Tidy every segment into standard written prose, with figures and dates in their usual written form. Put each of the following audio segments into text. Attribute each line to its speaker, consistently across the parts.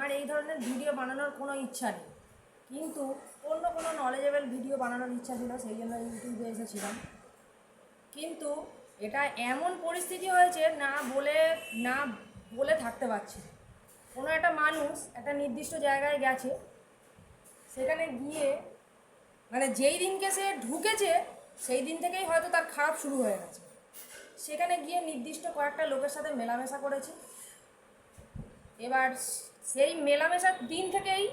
Speaker 1: আমার এই ধরনের ভিডিও বানানোর কোনো ইচ্ছা নেই, কিন্তু অন্য কোনো নলেজেবল ভিডিও বানানোর ইচ্ছা ছিল, সেই জন্য ইউটিউবে এসেছিলাম। কিন্তু এটা এমন পরিস্থিতি হয়েছে না বলে থাকতে পারছি না। কোনো একটা মানুষ একটা নির্দিষ্ট জায়গায় গেছে, সেখানে গিয়ে মানে যেই দিনকে সে ঢুকেছে সেই দিন থেকেই হয়তো তার খারাপ শুরু হয়ে গেছে। সেখানে গিয়ে নির্দিষ্ট কয়েকটা লোকের সাথে মেলামেশা করেছে। এবার সেই মেলামেশার দিন থেকেই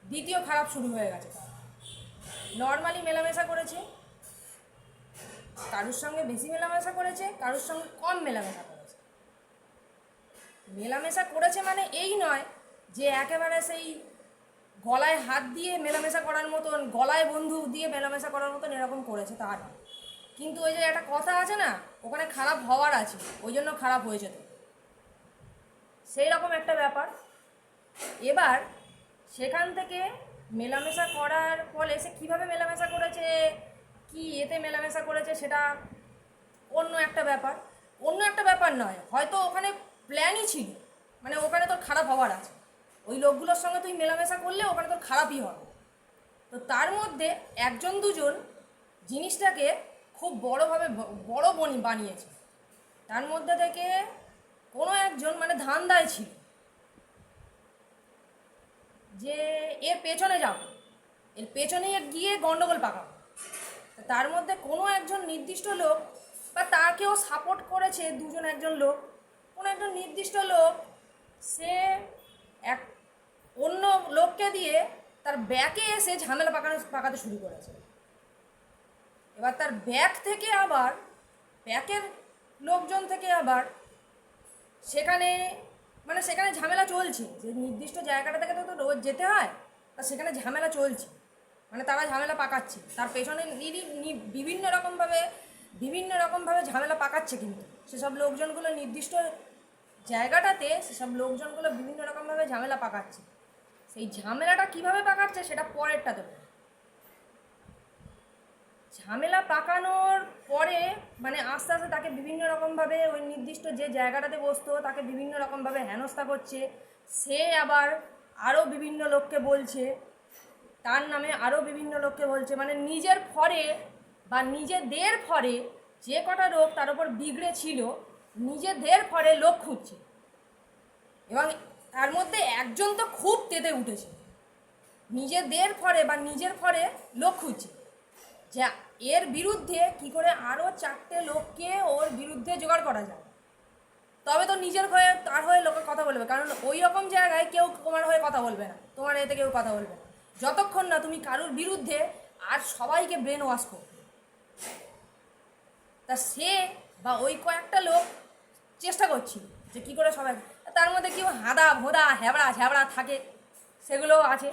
Speaker 1: দ্বিতীয় খারাপ শুরু হয়ে গেছে। নর্মালি মেলামেশা করেছে, কারোর সঙ্গে বেশি মেলামেশা করেছে, কারোর সঙ্গে কম মেলামেশা করেছে। মেলামেশা করেছে মানে এই নয় যে একেবারে সেই গলায় হাত দিয়ে মেলামেশা করার মতন, গলায় বন্দুক দিয়ে মেলামেশা করার মতন এরকম করেছে, তা নয়। কিন্তু ওই যে একটা কথা আছে না, ওখানে খারাপ হওয়ার আছে, ওই জন্য খারাপ হয়েছে, তো সেই রকম একটা ব্যাপার। এবার সেখান থেকে মেলামেশা করার ফলে সে কীভাবে মেলামেশা করেছে, কি এতে মেলামেশা করেছে, সেটা অন্য একটা ব্যাপার। অন্য একটা ব্যাপার নয়, হয়তো ওখানে প্ল্যানই ছিল, মানে ওখানে তোর খারাপ হওয়ার আছে, ওই লোকগুলোর সঙ্গে তুই মেলামেশা করলে ওখানে তোর খারাপই হবে। তো তার মধ্যে একজন দুজন জিনিসটাকে খুব বড়োভাবে বানিয়েছে। তার মধ্যে থেকে কোনো একজন মানে ধান্দায় ছিল যে এর পেছনে যাব, এর পেছনে গিয়ে গন্ডগোল পাকাবো। তার মধ্যে কোনো একজন নির্দিষ্ট লোক বা তাকেও সাপোর্ট করেছে একজন লোক, কোনো একজন নির্দিষ্ট লোক, সে এক অন্য লোককে দিয়ে তার ব্যাকে এসে ঝামেলা পাকাতে শুরু করেছে। এবার তার ব্যাকের লোকজন থেকে আবার সেখানে সেখানে ঝামেলা চলছে, যে নির্দিষ্ট জায়গাটা থেকে তো রোজ যেতে হয়, তা সেখানে ঝামেলা চলছে, মানে তারা ঝামেলা পাকাচ্ছে, তার পেছনে বিভিন্ন রকমভাবে ঝামেলা পাকাচ্ছে। কিন্তু সেসব লোকজনগুলো নির্দিষ্ট জায়গাটাতে বিভিন্ন রকমভাবে ঝামেলা পাকাচ্ছে। সেই ঝামেলাটা কিভাবে পাকাচ্ছে সেটা পরেরটা দেবো। ঝামেলা পাকানোর পরে মানে আস্তে আস্তে তাকে বিভিন্ন রকমভাবে ওই নির্দিষ্ট যে জায়গাটাতে বসতো তাকে বিভিন্ন রকমভাবে হেনস্থা করছে। সে আবার আরও বিভিন্ন লোককে বলছে, তার নামে আরও বিভিন্ন লোককে বলছে, মানে নিজের ফরে বা নিজেদের ফরে যে কটা লোক তার উপর বিগড়ে ছিল, নিজেদের ফরে লোক খুঁজছে। এবং তার মধ্যে একজন তো খুব তেতে উঠেছে, নিজেদের ফরে বা নিজের ফরে লোক খুঁজছে, যে এর বিরুদ্ধে কি করে আরও 4টে লোককে ওর বিরুদ্ধে জোগাড় করা যায়, তবে তো নিজের হয়ে তার হয়ে লোকে কথা বলবে। কারণ ওই রকম জায়গায় কেউ তোমার হয়ে কথা বলবে না, তোমার এতে কেউ কথা বলবে না, যতক্ষণ না তুমি কারোর বিরুদ্ধে আর সবাইকে ব্রেন ওয়াশ করবে। তা সে বা ওই কয়েকটা লোক চেষ্টা করছিল যে কী করে সবাই, তার মধ্যে কেউ হাদা ভোদা ঝ্যাবড়া থাকে, সেগুলোও আছে।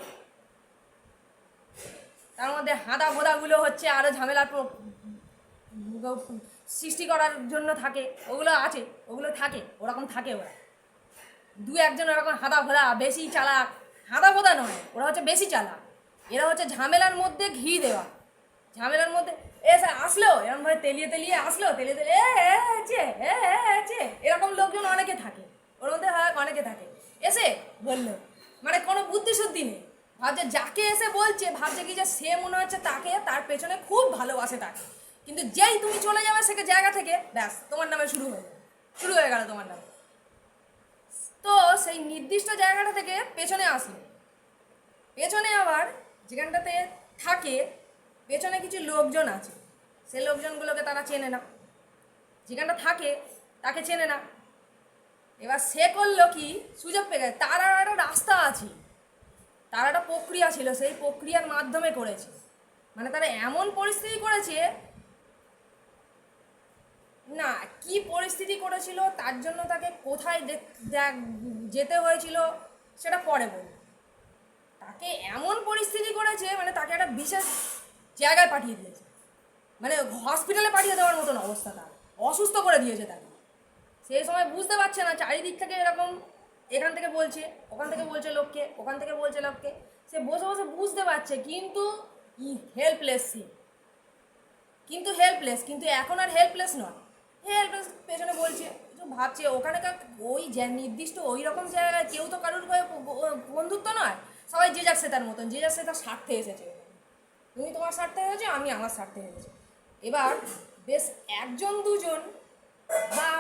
Speaker 1: তার মধ্যে হাদা ভোদাগুলো হচ্ছে আরও ঝামেলার সৃষ্টি করার জন্য থাকে, ওগুলো আছে, ওগুলো থাকে, ওরকম থাকে। ওরা একজন ওরকম হাদা ভোদা বেশি চালাক, হাদা ভোদা নয়, ওরা হচ্ছে বেশি চালাক। এরা হচ্ছে ঝামেলার মধ্যে ঘি দেওয়া, ঝামেলার মধ্যে এসে আসলো এরকমভাবে তেলিয়ে আসলো, এরকম লোকজন অনেকে থাকে, ওর মধ্যে অনেকে থাকে। এসে বললো মানে কোনো বুদ্ধি শুদ্ধি নেই, ভাবছে যাকে এসে বলছে ভাবছে কি যে সে মনে হচ্ছে তাকে, তার পেছনে খুব ভালোবাসে তাকে, কিন্তু যেই তুমি চলে যাবে সে জায়গা থেকে, ব্যাস তোমার নামে শুরু হয়ে গেল তোমার নামে। তো সেই নির্দিষ্ট জায়গাটা থেকে পেছনে আসলো, পেছনে আবার যেখানটাতে থাকে পেছনে কিছু লোকজন আছে, সে লোকজনগুলোকে তারা চেনে না, যেখানটা থাকে তাকে চেনে না। এবার সে করলো কি, সুযোগ পেয়ে গেছে, তার আর একটা রাস্তা আছে, তার একটা প্রক্রিয়া ছিল, সেই প্রক্রিয়ার মাধ্যমে করেছে। মানে তারা এমন পরিস্থিতি করেছে না, কি পরিস্থিতি করেছিল, তার জন্য তাকে কোথায় যেতে হয়েছিল সেটা পরে বলব। তাকে এমন পরিস্থিতি করেছে, মানে তাকে একটা বিশেষ জায়গায় পাঠিয়ে দিয়েছে, মানে হসপিটালে পাঠিয়ে দেওয়ার মতন অবস্থা, তার অসুস্থ করে দিয়েছে তাকে। সেই সময় বুঝতে পারছে না, চারিদিক থেকে এরকম এখান থেকে বলছে, ওখান থেকে বলছে লোককে, ওখান থেকে বলছে লোককে, সে বসে বসে বুঝতে পারছে, কিন্তু হেল্পলেস সে, কিন্তু এখন আর হেল্পলেস নয়, হেল্পলেস পেছনে বলছে তো ভাবছে ওখানকার ওই যে নির্দিষ্ট ওই রকম জায়গায় কেউ তো কারোর বন্ধুত্ব নয়, সবাই যে যার সে তার মতন, যে যার সে তার স্বার্থে এসেছে। তুমি তোমার স্বার্থে হয়েছে, আমি আমার স্বার্থে হয়েছে। এবার বেশ একজন দুজন বা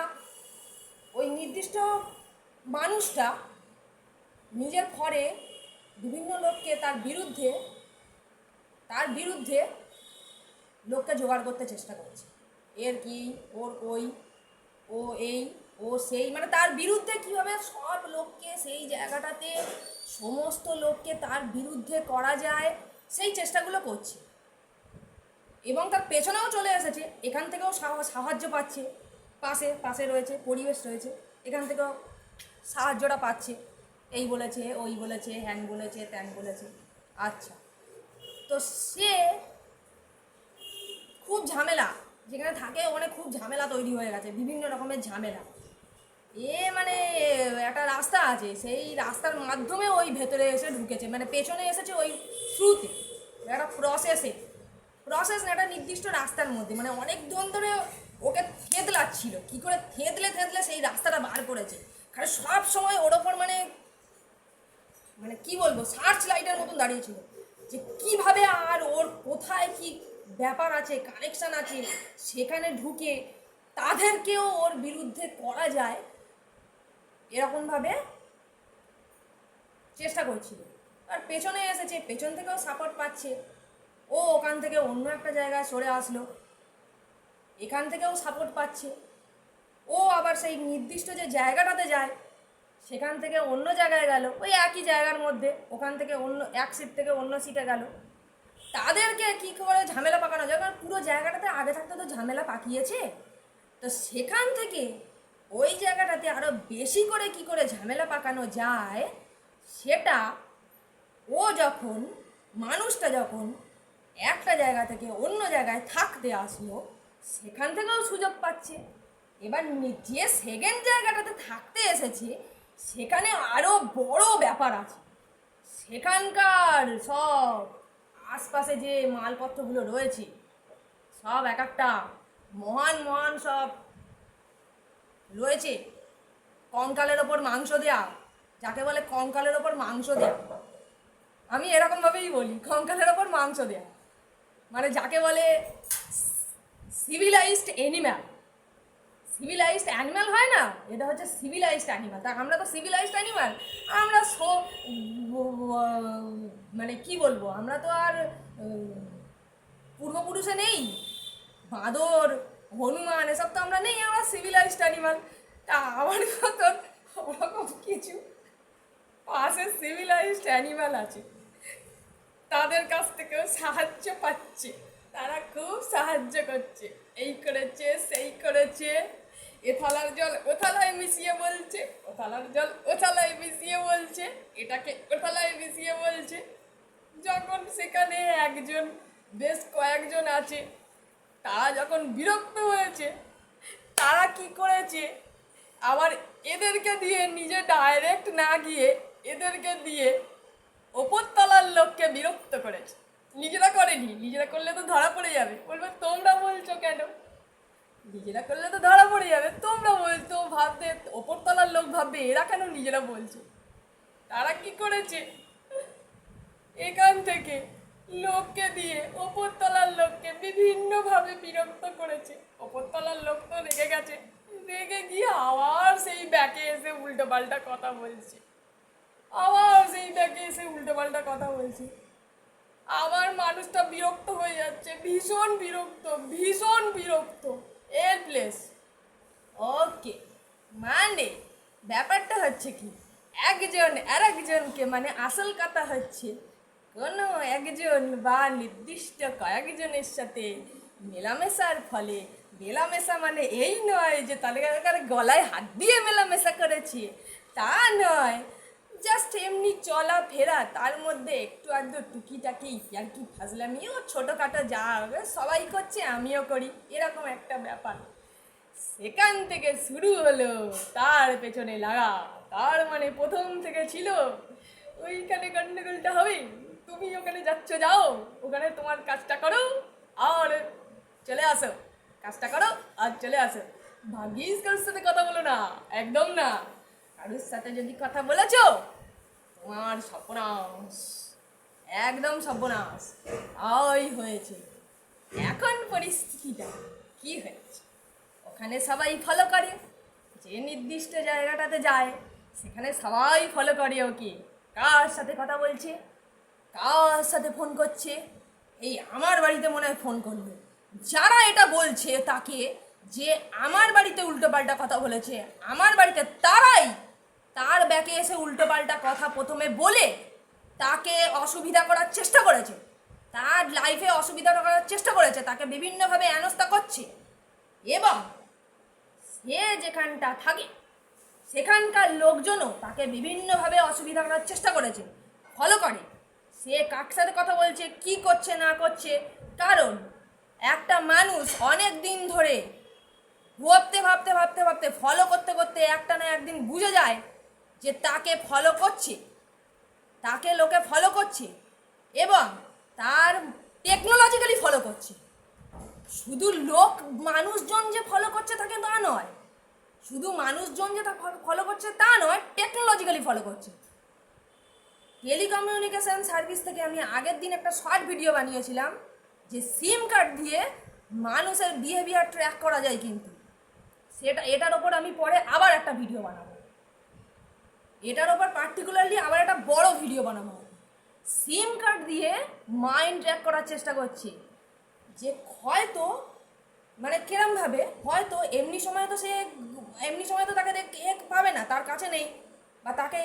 Speaker 1: ওই নির্দিষ্ট মানুষটা নিজের ঘরে বিভিন্ন লোককে তার বিরুদ্ধে লোককে জোগাড় করতে চেষ্টা করছে। এর কি, ওর ওই, ও এই, ও সেই, মানে তার বিরুদ্ধে কীভাবে সব লোককে সেই জায়গাটাতে সমস্ত লোককে তার বিরুদ্ধে করা যায় সেই চেষ্টাগুলো করছে। এবং তার পেছনেও চলে এসেছে, এখান থেকেও সাহায্য পাচ্ছে, পাশে রয়েছে, পরিবেশ রয়েছে, এখান থেকেও সাহায্যটা পাচ্ছে। এই বলেছে, ওই বলেছে, হ্যান বলেছে, ত্যান বলেছে। আচ্ছা, তো সে খুব ঝামেলা, যেখানে থাকে ওখানে খুব ঝামেলা তৈরি হয়ে গেছে, বিভিন্ন রকমের ঝামেলা। মানে একটা রাস্তা আছে, সেই রাস্তার মাধ্যমে ওই ভেতরে এসে ঢুকেছে, মানে পেছনে এসেছে ওই থ্রুতে, একটা প্রসেস না, একটা নির্দিষ্ট রাস্তার মধ্যে, মানে অনেক দিন ধরে ওকে থেতলাচ্ছিল, কী করে থেতলে সেই রাস্তাটা বার করেছে। কারণ সব সময় ওর ওপর মানে কি বলবো, সার্চ লাইটের মতন দাঁড়িয়েছিল যে কীভাবে আর ওর কোথায় কি ব্যাপার আছে, কানেকশান আছে, সেখানে ঢুকে তাদেরকেও ওর বিরুদ্ধে করা যায়, এরকমভাবে চেষ্টা করছিল। আর পেছনে এসেছে, পেছন থেকেও সাপোর্ট পাচ্ছে, ও ওখান থেকে অন্য একটা জায়গায় সরে আসলো, এখান থেকেও সাপোর্ট পাচ্ছে, ও আবার সেই নির্দিষ্ট যে জায়গাটাতে যায় সেখান থেকে অন্য জায়গায় গেল, ওই একই জায়গার মধ্যে, ওখান থেকে অন্য এক সিট থেকে অন্য সিটে গেল। তাদেরকে কী করে ঝামেলা পাকানো যায়, কারণ পুরো জায়গাটাতে আগে থাকতে তো ঝামেলা পাকিয়েছে, তো সেখান থেকে ওই জায়গাটাতে আরও বেশি করে কী করে ঝামেলা পাকানো যায়, সেটা মানুষটা যখন একটা জায়গা থেকে অন্য জায়গায় থাকতে আসলো, সেখান থেকেও সুযোগ পাচ্ছে। এবার যে সেকেন্ড জায়গাটাতে থাকতে এসেছে সেখানে আরও বড় ব্যাপার আছে, সেখানকার সব আশপাশে যে মালপত্রগুলো রয়েছে সব এক একটা মহান সব রয়েছে। কঙ্কালের ওপর মাংস দেয়া, যাকে বলে কঙ্কালের ওপর মাংস দেয়া, আমি এরকমভাবেই বলি, কঙ্কালের ওপর মাংস দেয়া, মানে যাকে বলে সিভিলাইজড অ্যানিম্যাল হয় না, এটা হচ্ছে সিভিলাইজড অ্যানিম্যাল। তা আমরা তো সিভিলাইজড অ্যানিম্যাল, আমরা মানে কি বলবো, আমরা তো আর পূর্বপুরুষে নেই, বাঁদর, হনুমান এসব তো আমরা নেই, আমরা সিভিলাইজড অ্যানিম্যাল। তা আমার মতন ওরকম কিছু পাশে সিভিলাইজড অ্যানিম্যাল আছে, তাদের কাছ থেকেও সাহায্য পাচ্ছে, তারা খুব সাহায্য করছে, এই করেছে সেই করেছে, এ থালার জল ও থালায় মিশিয়ে বলছে, ও থালার জল ও থালায় মিশিয়ে বলছে, এটাকে ও থালায় মিশিয়ে বলছে। যখন সেখানে বেশ কয়েকজন আছে, তারা যখন বিরক্ত হয়েছে, তারা কি করেছে, আবার এদেরকে দিয়ে নিজে ডাইরেক্ট না গিয়ে এদেরকে দিয়ে ওপরতলার লোককে বিরক্ত করেছে। নিজেরা করেনি, নিজেরা করলে তো ধরা পড়ে যাবে, বলবে তোমরা বলছো কেন, নিজেরা করলে তো ধরা পড়ে যাবে, তোমরা বলছো, ভাববে ওপরতলার লোক ভাববে এরা কেন নিজেরা বলছে। তারা কি করেছে, এখান থেকে লোককে দিয়ে ওপরতলার লোককে বিভিন্নভাবে বিরক্ত করেছে। ওপরতলার লোক তো রেগে গেছে, রেগে গিয়ে আবার সেই ব্যাকে এসে উল্টোপাল্টা কথা বলছে, আবার মানুষটা বিরক্ত হয়ে যাচ্ছে, ভীষণ বিরক্ত এরপ্লেস। ওকে, মানে ব্যাপারটা হচ্ছে কি, একজন আর একজনকে, মানে আসল কথা হচ্ছে কোনো একজন বা নির্দিষ্ট কয়েকজনের সাথে মেলামেশার ফলে, মেলামেশা মানে এই নয় যে তাদের গলায় হাত দিয়ে মেলামেশা করেছে, তা নয়, জাস্ট এমনি চলাফেরা, তার মধ্যে একটু আধটু টুকিটাকি আর কি ফাজলামিও ছোটোখাটো যা হবে সবাই করছে, আমিও করি, এরকম একটা ব্যাপার। সেখান থেকে শুরু হলো তার পেছনে লাগা, তার মানে প্রথম থেকে ছিল ওইখানে গন্ডগোলটা হবে, তুমি ওখানে যাচ্ছ, যাও ওখানে তোমার কাজটা করো আর চলে আসো, কাজটা করো আর চলে আসো, ভাগ্যিস কারোর সাথে কথা বলো না, একদম না। কারোর সাথে যদি কথা বলেছো তোমার সর্বনাশ, একদম সর্বনাশ। ওই হয়েছে এখন পরিস্থিতিটা কি হয়েছে, ওখানে সবাই ফলো করে, যে নির্দিষ্ট জায়গাটাতে যায় সেখানে সবাই ফলো করে ওকে, কার সাথে কথা বলছে, কার সাথে ফোন করছে। এই আমার বাড়িতে মনে হয় ফোন করলো, যারা এটা বলছে তাকে যে আমার বাড়িতে উল্টোপাল্টা কথা বলেছে, আমার বাড়িতে তারাই তার ব্যাকে এসে উল্টোপাল্টা কথা প্রথমে বলে তাকে অসুবিধা করার চেষ্টা করেছে, তার লাইফে অসুবিধা করার চেষ্টা করেছে, তাকে বিভিন্নভাবে হেনস্থা করছে, এবং সে যেখানটা থাকে সেখানকার লোকজনও তাকে বিভিন্নভাবে অসুবিধা করার চেষ্টা করেছে, ফলো করে সে কার সাথে কথা বলছে, কি করছে না করছে। কারণ একটা মানুষ অনেক দিন ধরে ভাবতে ভাবতে ভাবতে ভাবতে ফলো করতে করতে একটা না একদিন বুঝে যায় যে তাকে ফলো করছে, তাকে লোকে ফলো করছে এবং তার টেকনোলজিক্যালি ফলো করছে। শুধু লোক মানুষজন যে ফলো করছে তাকে তা নয়, শুধু মানুষজন যে ফলো করছে তা নয়, টেকনোলজিক্যালি ফলো করছে। টেলিকমিউনিকেশন সার্ভিস থেকে আমি আগের দিন একটা শর্ট ভিডিও বানিয়েছিলাম যে সিম কার্ড দিয়ে মানুষের বিহেভিয়ার ট্র্যাক করা যায়, কিন্তু এটার ওপর আমি পরে আবার একটা ভিডিও বানাবো, এটার ওপর পার্টিকুলারলি আবার একটা বড় ভিডিও বানাবো। সিম কার্ড দিয়ে মাইন্ড ট্র্যাক করার চেষ্টা করছি, যে হয়তো মানে কিরমভাবে, হয়তো এমনি সময় তো তাকে পাবে না, তার কাছে নেই, বা তাকে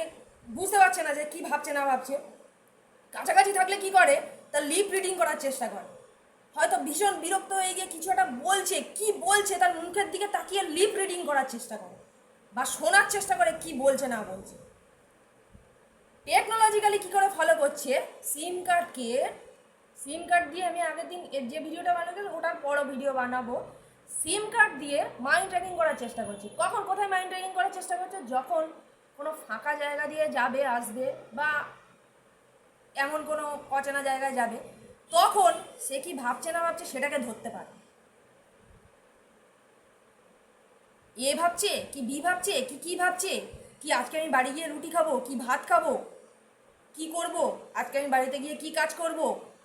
Speaker 1: বুঝতে পারছে না যে কি ভাবছে না ভাবছে। কাছাকাছি থাকলে কি করে, তার লিপ রিডিং করার চেষ্টা করে, হয়তো ভীষণ বিরক্ত হয়ে গিয়ে কিছু একটা বলছে, কি বলছে তার মুখের দিকে তাকিয়ে লিপ রিডিং করার চেষ্টা করে, বা শোনার চেষ্টা করে কি বলছে না বলছে। টেকনোলজিক্যালি কী করে ফলো করছে, সিম কার্ড দিয়ে আমি আগের দিন যে ভিডিওটা বানাবো ওটার বড় ভিডিও বানাবো। সিম কার্ড দিয়ে মাইন্ড ট্র্যাকিং করার চেষ্টা করছি। কখন কোথায় মাইন্ড ট্র্যাকিং করার চেষ্টা করছে, যখন কোনো ফাঁকা জায়গা দিয়ে যাবে আসবে, বা এমন কোনো অচেনা জায়গায় যাবে, তখন সে কি ভাবছে না ভাবছে সেটাকে ধরতে পারে। এ ভাবছে কি বি ভাবছে কি ভাবছে, কি আজকে আমি বাড়ি গিয়ে রুটি খাবো কি ভাত খাবো, কি করব আজকে, আমি বাড়িতে গিয়ে কি কাজ করব,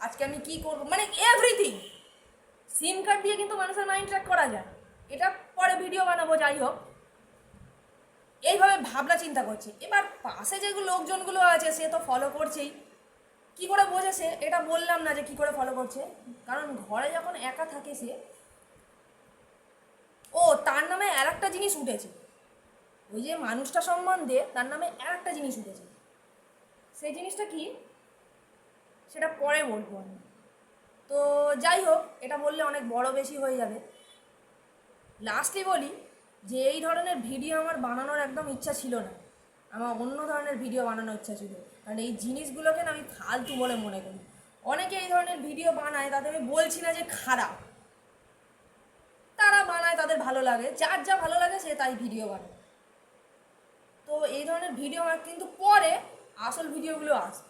Speaker 1: আজকে আমি কি করব, মানে এভরিথিং সিম কার্ড দিয়ে কিন্তু মানুষের মাইন্ড ট্র্যাক করা যায়। এটা পরে ভিডিও বানাবো, যাই হোক। এইভাবে ভাবনা চিন্তা করছে। এবার পাশে যেগুলো লোকজনগুলো আছে সে তো ফলো করছেই, কি করে বোঝেছে এটা বললাম না যে কি করে ফলো করছে, কারণ ঘরে যখন একা থাকে সে, ও তার নামে আর একটা জিনিস উঠেছে, ওই যে মানুষটা সম্বন্ধে তার নামে আর একটা জিনিস উঠেছে। সেই জিনিসটা কি সেটা পরে বলবো আমি। তো যাই হোক, এটা বললে অনেক বড় বেশি হয়ে যাবে। লাস্টলি বলি যে এই ধরনের ভিডিও আমার বানানোর একদম ইচ্ছা ছিল না, আমার অন্য ধরনের ভিডিও বানানোর ইচ্ছা ছিল, কারণ এই জিনিসগুলোকে না আমি ফালতু বলে মনে করি। অনেকে এই ধরনের ভিডিও বানায়, তাদের আমি বলছি না যে খারাপ, তারা বানায়, তাদের ভালো লাগে, যার যা ভালো লাগে সে তাই ভিডিও বানায়। তো এই ধরনের ভিডিও আমার কিন্তু পরে আসল ভিডিওগুলো আসবে।